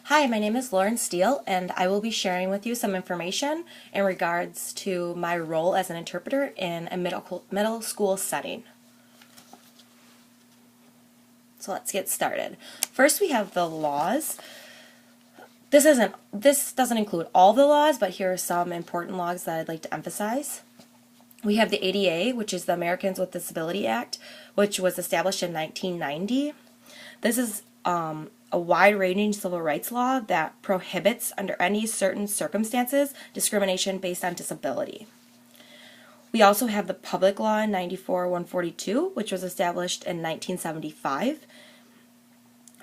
Hi, my name is Lauren Steele, and I will be sharing with you some information in regards to my role as an interpreter in a middle school setting. So let's get started. First, we have the laws. This doesn't include all the laws, but here are some important laws that I'd like to emphasize. We have the ADA, which is the Americans with Disability Act, which was established in 1990. This is a wide-ranging civil rights law that prohibits, under any certain circumstances, discrimination based on disability. We also have the Public Law 94-142, which was established in 1975.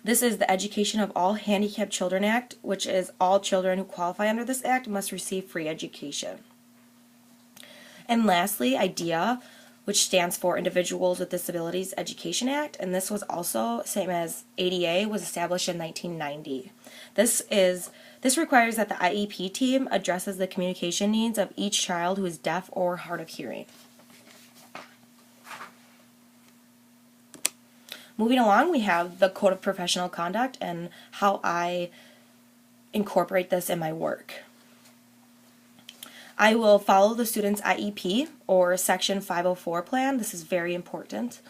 This is the Education of All Handicapped Children Act, which is all children who qualify under this act must receive free education. And lastly, IDEA, which stands for Individuals with Disabilities Education Act, and this was also, same as ADA, was established in 1990. This requires that the IEP team addresses the communication needs of each child who is deaf or hard of hearing. Moving along, we have the Code of Professional Conduct and how I incorporate this in my work. I will follow the student's IEP or Section 504 plan. This is very important.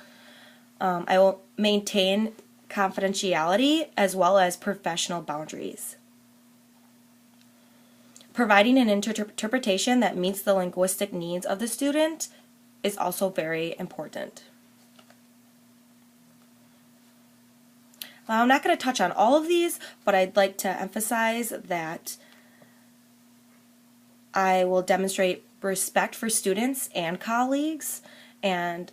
I will maintain confidentiality as well as professional boundaries. Providing an interpretation that meets the linguistic needs of the student is also very important. I'm not going to touch on all of these, but I'd like to emphasize that I will demonstrate respect for students and colleagues, and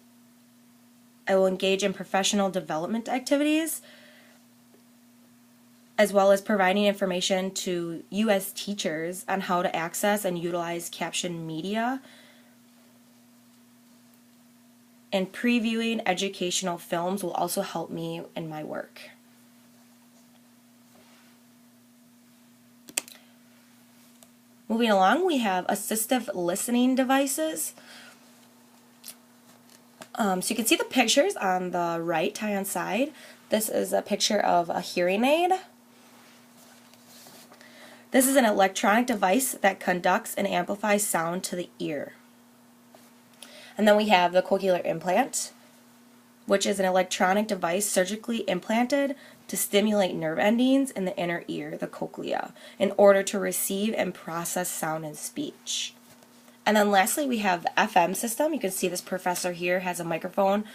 I will engage in professional development activities, as well as providing information to you as teachers on how to access and utilize captioned media, and previewing educational films will also help me in my work. Moving along, we have assistive listening devices. So you can see the pictures on the right-hand side. This is a picture of a hearing aid. This is an electronic device that conducts and amplifies sound to the ear. And then we have the cochlear implant, which is an electronic device surgically implanted to stimulate nerve endings in the inner ear, the cochlea, in order to receive and process sound and speech. And then lastly, we have the FM system. You can see this professor here has a microphone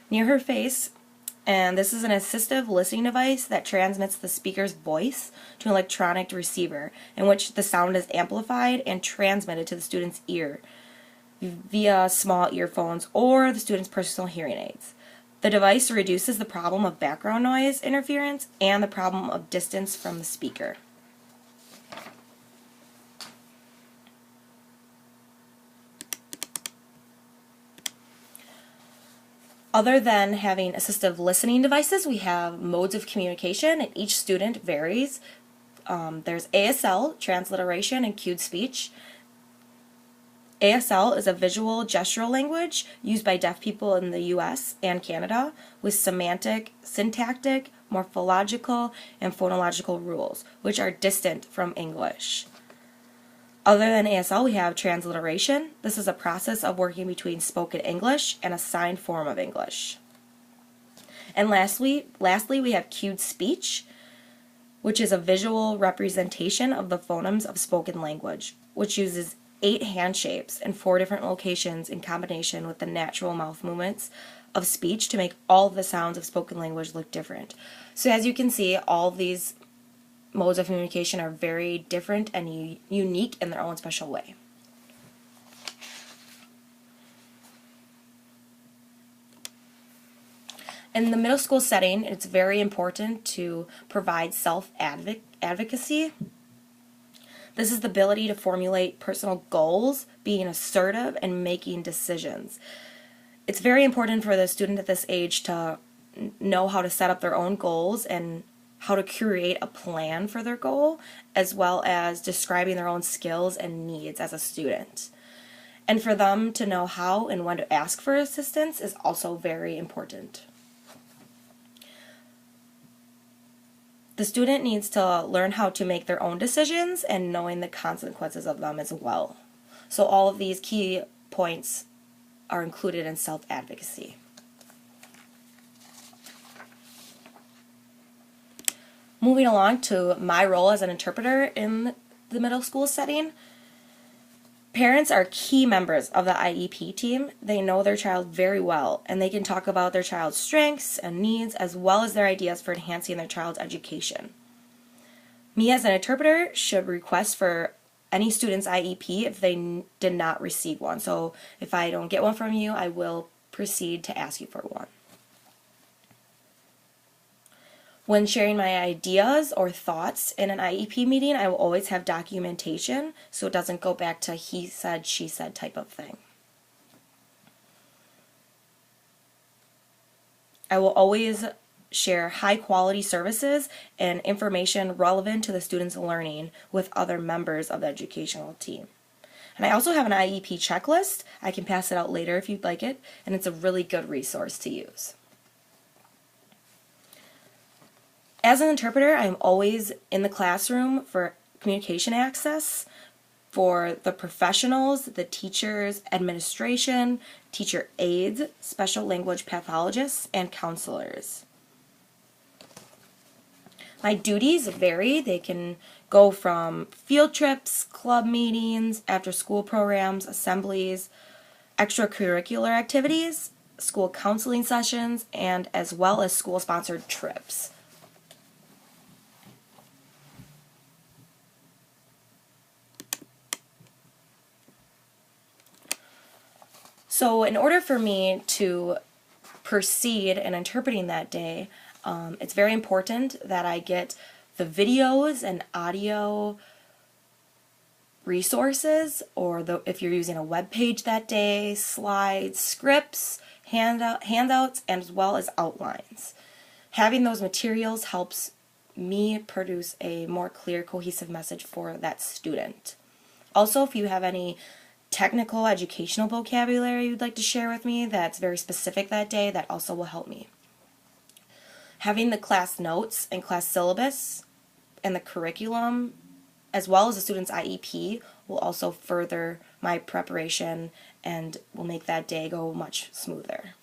near her face, and this is an assistive listening device that transmits the speaker's voice to an electronic receiver, in which the sound is amplified and transmitted to the student's ear via small earphones or the student's personal hearing aids. The device reduces the problem of background noise interference and the problem of distance from the speaker. Other than having assistive listening devices, we have modes of communication, and each student varies. There's ASL, transliteration, and cued speech. ASL is a visual gestural language used by deaf people in the US and Canada with semantic, syntactic, morphological, and phonological rules, which are distant from English. Other than ASL, we have transliteration. This is a process of working between spoken English and a signed form of English. And lastly, we have cued speech, which is a visual representation of the phonemes of spoken language, which uses 8 hand shapes in 4 different locations in combination with the natural mouth movements of speech to make all of the sounds of spoken language look different. So as you can see, all of these modes of communication are very different and unique in their own special way. In the middle school setting, it's very important to provide self-advocacy. This is the ability to formulate personal goals, being assertive, and making decisions. It's very important for the student at this age to know how to set up their own goals and how to create a plan for their goal, as well as describing their own skills and needs as a student. And for them to know how and when to ask for assistance is also very important. The student needs to learn how to make their own decisions and knowing the consequences of them as well. So all of these key points are included in self-advocacy. Moving along to my role as an interpreter in the middle school setting, parents are key members of the IEP team. They know their child very well, and they can talk about their child's strengths and needs as well as their ideas for enhancing their child's education. Me as an interpreter should request for any student's IEP if they did not receive one. So if I don't get one from you, I will proceed to ask you for one. When sharing my ideas or thoughts in an IEP meeting, I will always have documentation so it doesn't go back to he said, she said type of thing. I will always share high quality services and information relevant to the student's learning with other members of the educational team. And I also have an IEP checklist. I can pass it out later if you'd like it, and it's a really good resource to use. As an interpreter, I'm always in the classroom for communication access for the professionals, the teachers, administration, teacher aides, special language pathologists, and counselors. My duties vary. They can go from field trips, club meetings, after-school programs, assemblies, extracurricular activities, school counseling sessions, and as well as school-sponsored trips. So in order for me to proceed in interpreting that day, it's very important that I get the videos and audio resources, or if you're using a web page that day, slides, scripts, handouts, and as well as outlines. Having those materials helps me produce a more clear, cohesive message for that student. Also, if you have any technical educational vocabulary you'd like to share with me that's very specific that day, that also will help me. Having the class notes and class syllabus and the curriculum as well as the student's IEP will also further my preparation and will make that day go much smoother.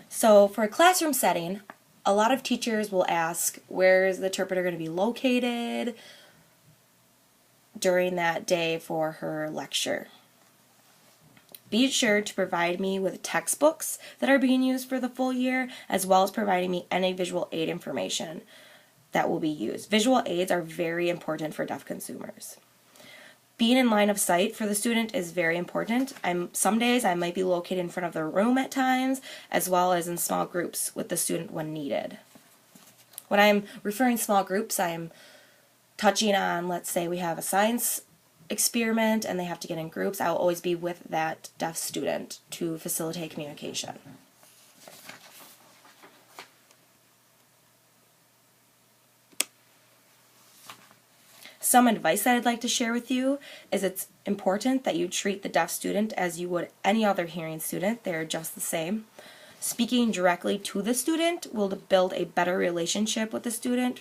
So for a classroom setting, a lot of teachers will ask, where is the interpreter going to be located during that day for her lecture? Be sure to provide me with textbooks that are being used for the full year, as well as providing me any visual aid information that will be used. Visual aids are very important for deaf consumers. Being in line of sight for the student is very important. Some days I might be located in front of the room at times, as well as in small groups with the student when needed. When I'm referring small groups, I'm touching on, let's say we have a science experiment and they have to get in groups. I will always be with that deaf student to facilitate communication. Some advice that I'd like to share with you is it's important that you treat the deaf student as you would any other hearing student. They're just the same. Speaking directly to the student will build a better relationship with the student,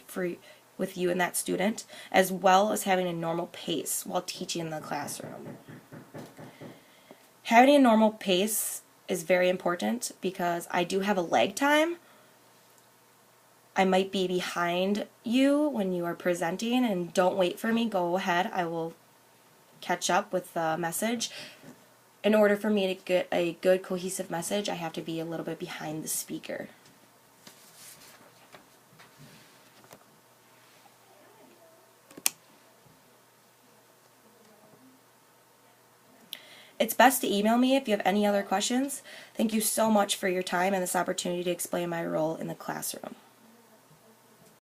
with you and that student, as well as having a normal pace while teaching in the classroom. Having a normal pace is very important because I do have a lag time. I might be behind you when you are presenting, and don't wait for me. Go ahead. I will catch up with the message. In order for me to get a good cohesive message, I have to be a little bit behind the speaker. It's best to email me if you have any other questions. Thank you so much for your time and this opportunity to explain my role in the classroom.